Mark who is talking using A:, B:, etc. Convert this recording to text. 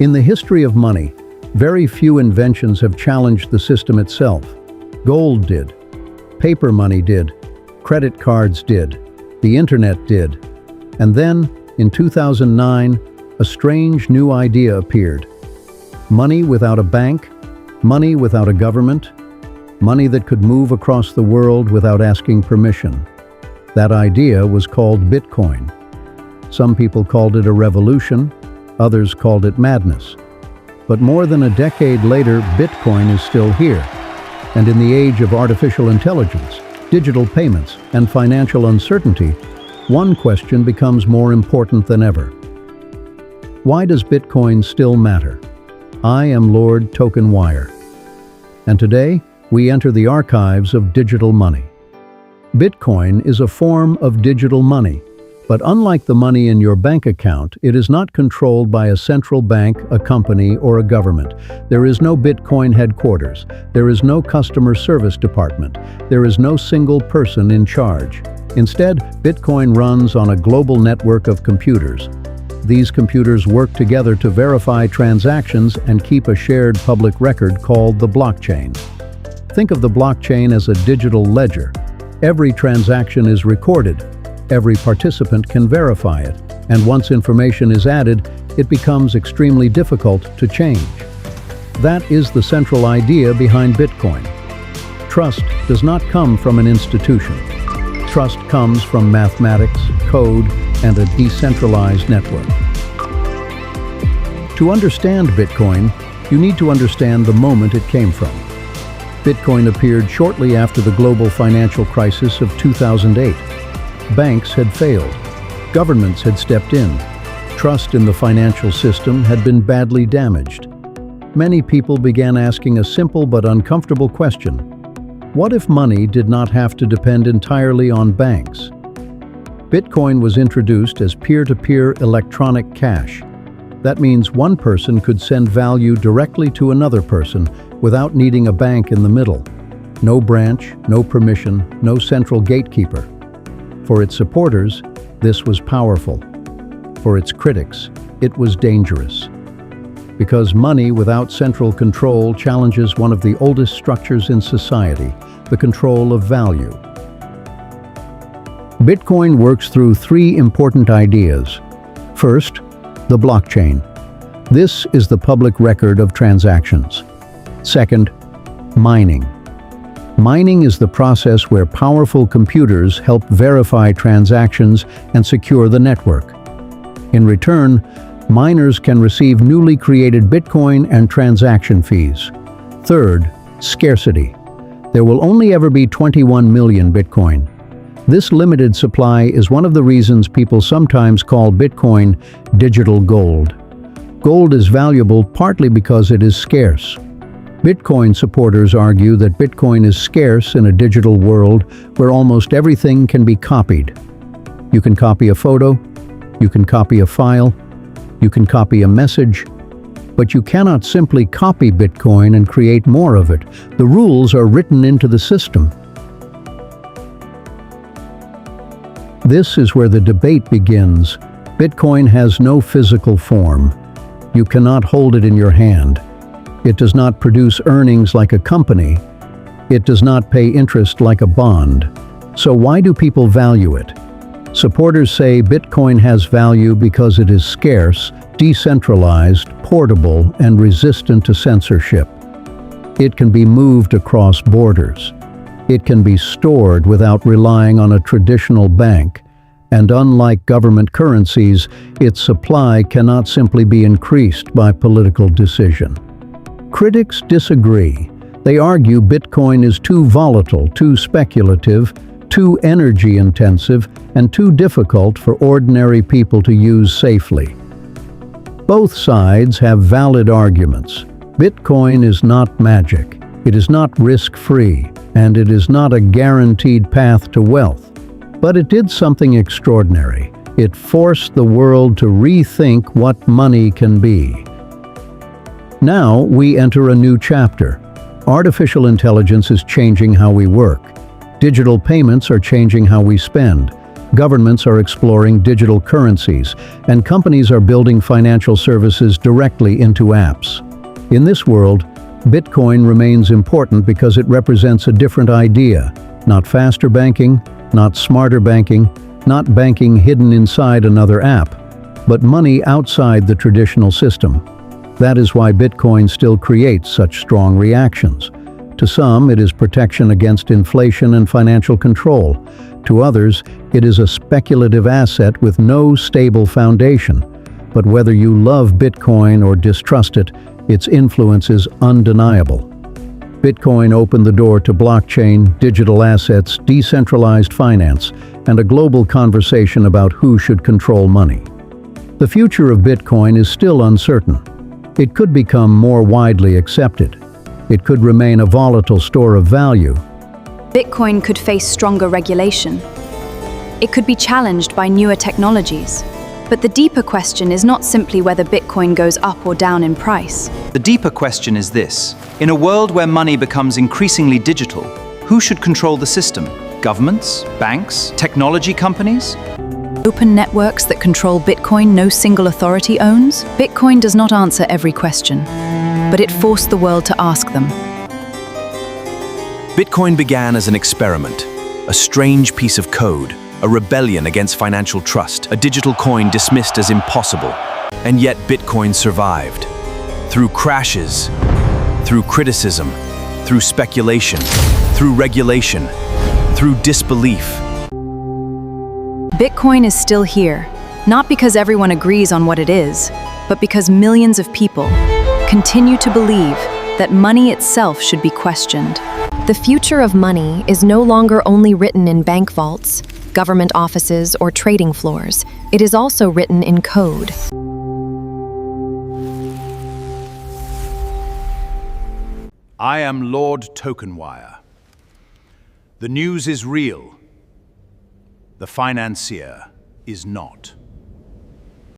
A: In the history of money, very few inventions have challenged the system itself. Gold did. Paper money did. Credit cards did. The internet did. And then, in 2009, a strange new idea appeared. Money without a bank, money without a government, money that could move across the world without asking permission. That idea was called Bitcoin. Some people called it a revolution, others called it madness. But more than a decade later, Bitcoin is still here. And in the age of artificial intelligence, digital payments, and financial uncertainty, one question becomes more important than ever. Why does Bitcoin still matter? I am Lord TokenWire. And today, we enter the archives of digital money. Bitcoin is a form of digital money. But unlike the money in your bank account, it is not controlled by a central bank, a company, or a government. There is no Bitcoin headquarters. There is no customer service department. There is no single person in charge. Instead, Bitcoin runs on a global network of computers. These computers work together to verify transactions and keep a shared public record called the blockchain. Think of the blockchain as a digital ledger. Every transaction is recorded. Every participant can verify it, and once information is added, it becomes extremely difficult to change. That is the central idea behind Bitcoin. Trust does not come from an institution. Trust comes from mathematics, code, and a decentralized network. To understand Bitcoin, you need to understand the moment it came from. Bitcoin appeared shortly after the global financial crisis of 2008. Banks had failed. Governments had stepped in. Trust in the financial system had been badly damaged. Many people began asking a simple but uncomfortable question. What if money did not have to depend entirely on banks? Bitcoin was introduced as peer-to-peer electronic cash. That means one person could send value directly to another person without needing a bank in the middle. No branch, no permission, no central gatekeeper. For its supporters, this was powerful. For its critics, it was dangerous. Because money without central control challenges one of the oldest structures in society, the control of value. Bitcoin works through three important ideas. First, the blockchain. This is the public record of transactions. Second, mining. Mining is the process where powerful computers help verify transactions and secure the network. In return, miners can receive newly created Bitcoin and transaction fees. Third, scarcity. There will only ever be 21 million Bitcoin. This limited supply is one of the reasons people sometimes call Bitcoin digital gold. Gold is valuable partly because it is scarce. Bitcoin supporters argue that Bitcoin is scarce in a digital world where almost everything can be copied. You can copy a photo, you can copy a file, you can copy a message, but you cannot simply copy Bitcoin and create more of it. The rules are written into the system. This is where the debate begins. Bitcoin has no physical form. You cannot hold it in your hand. It does not produce earnings like a company. It does not pay interest like a bond. So why do people value it? Supporters say Bitcoin has value because it is scarce, decentralized, portable, and resistant to censorship. It can be moved across borders. It can be stored without relying on a traditional bank. And unlike government currencies, its supply cannot simply be increased by political decision. Critics disagree. They argue Bitcoin is too volatile, too speculative, too energy-intensive, and too difficult for ordinary people to use safely. Both sides have valid arguments. Bitcoin is not magic. It is not risk-free, and it is not a guaranteed path to wealth. But it did something extraordinary. It forced the world to rethink what money can be. Now we enter a new chapter. Artificial intelligence is changing how we work. Digital payments are changing how we spend. Governments are exploring digital currencies, and companies are building financial services directly into apps. In this world, Bitcoin remains important because it represents a different idea. Not faster banking, not smarter banking, not banking hidden inside another app, but money outside the traditional system. That is why Bitcoin still creates such strong reactions. To some, it is protection against inflation and financial control. To others, it is a speculative asset with no stable foundation. But whether you love Bitcoin or distrust it, its influence is undeniable. Bitcoin opened the door to blockchain, digital assets, decentralized finance, and a global conversation about who should control money. The future of Bitcoin is still uncertain. It could become more widely accepted. It could remain a volatile store of value.
B: Bitcoin could face stronger regulation. It could be challenged by newer technologies. But the deeper question is not simply whether Bitcoin goes up or down in price.
C: The deeper question is this: in a world where money becomes increasingly digital, who should control the system? Governments? Banks? Technology companies?
B: Open networks that control Bitcoin no single authority owns? Bitcoin does not answer every question, but it forced the world to ask them.
D: Bitcoin began as an experiment, a strange piece of code, a rebellion against financial trust, a digital coin dismissed as impossible. And yet Bitcoin survived. Through crashes, through criticism, through speculation, through regulation, through disbelief.
B: Bitcoin is still here, not because everyone agrees on what it is, but because millions of people continue to believe that money itself should be questioned.
E: The future of money is no longer only written in bank vaults, government offices, or trading floors. It is also written in code.
F: I am Lord TokenWire. The news is real. The financier is not.